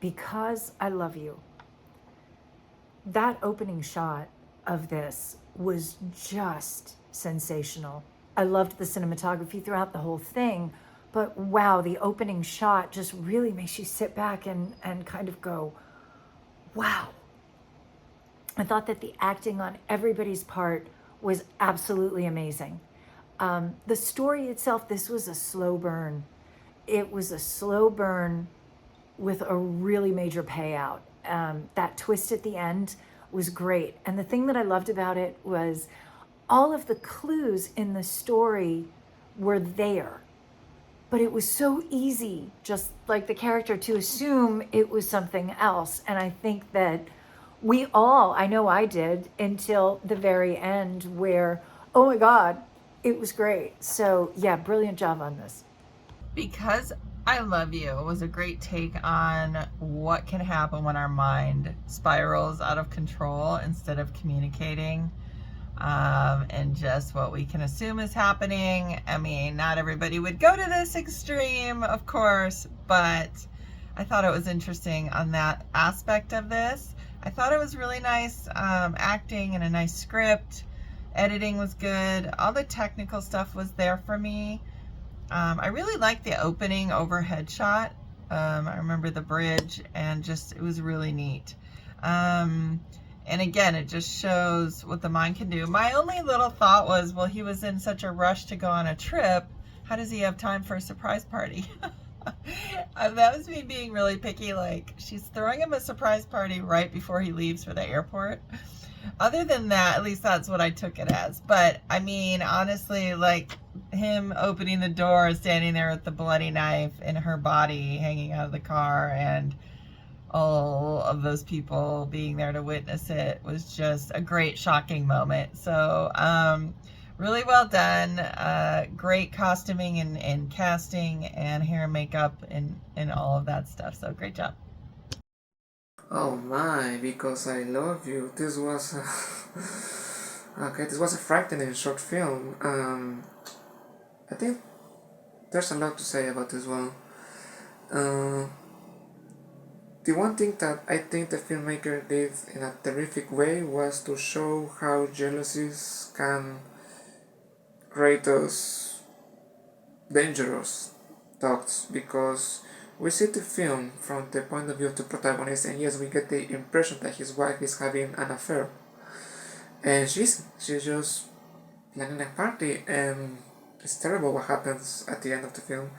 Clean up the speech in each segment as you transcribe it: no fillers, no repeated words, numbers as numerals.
Because I Love You. That opening shot of this was just sensational. I loved the cinematography throughout the whole thing, but wow, the opening shot just really makes you sit back and kind of go, wow. I thought that the acting on everybody's part was absolutely amazing. The story itself, this was a slow burn. It was a slow burn with a really major payout. That twist at the end was great. And the thing that I loved about it was all of the clues in the story were there. But it was so easy, just like the character, to assume it was something else. And I think that we all, I know I did, until the very end where, oh my God, it was great. So yeah, brilliant job on this. Because I Love You was a great take on what can happen when our mind spirals out of control instead of communicating, and just what we can assume is happening. I mean, not everybody would go to this extreme, of course, but I thought it was interesting on that aspect of this. I thought it was really nice acting and a nice script. Editing was good. All the technical stuff was there for me. I really liked the opening overhead shot. I remember the bridge, and just, it was really neat. And again, it just shows what the mind can do. My only little thought was, well, he was in such a rush to go on a trip. How does he have time for a surprise party? That was me being really picky. Like, she's throwing him a surprise party right before he leaves for the airport. Other than that, at least that's what I took it as. But I mean, honestly, like him opening the door, standing there with the bloody knife in her body hanging out of the car, and all of those people being there to witness it was just a great, shocking moment. So, really well done. Great costuming and casting and hair and makeup and all of that stuff. So, great job. Oh my, because I love you. This was okay. This was a frightening short film. I think there's a lot to say about this one. Uh, the one thing that I think the filmmaker did in a terrific way was to show how jealousies can create those dangerous thoughts, because we see the film from the point of view of the protagonist, and yes, we get the impression that his wife is having an affair, and she's just planning a party, and it's terrible what happens at the end of the film.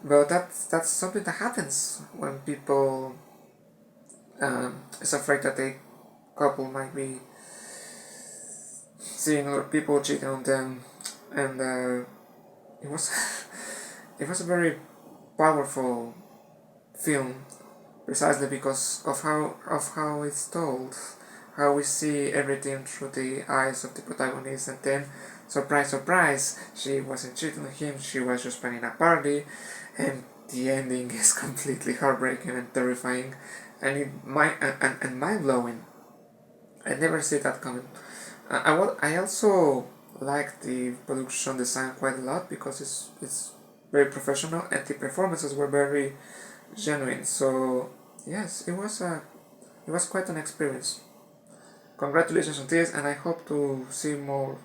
But that's something that happens when people is afraid that a couple might be seeing other people cheating on them, and it was it was a very powerful film, precisely because of how it's told, how we see everything through the eyes of the protagonist, and then surprise, surprise, she wasn't cheating on him, she was just planning a party, and the ending is completely heartbreaking and terrifying, and and mind blowing. I never see that coming. I also like the production design quite a lot, because it's very professional, and the performances were very genuine. So yes, it was quite an experience. Congratulations on this, and I hope to see more,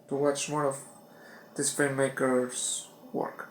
to watch more of this filmmaker's work.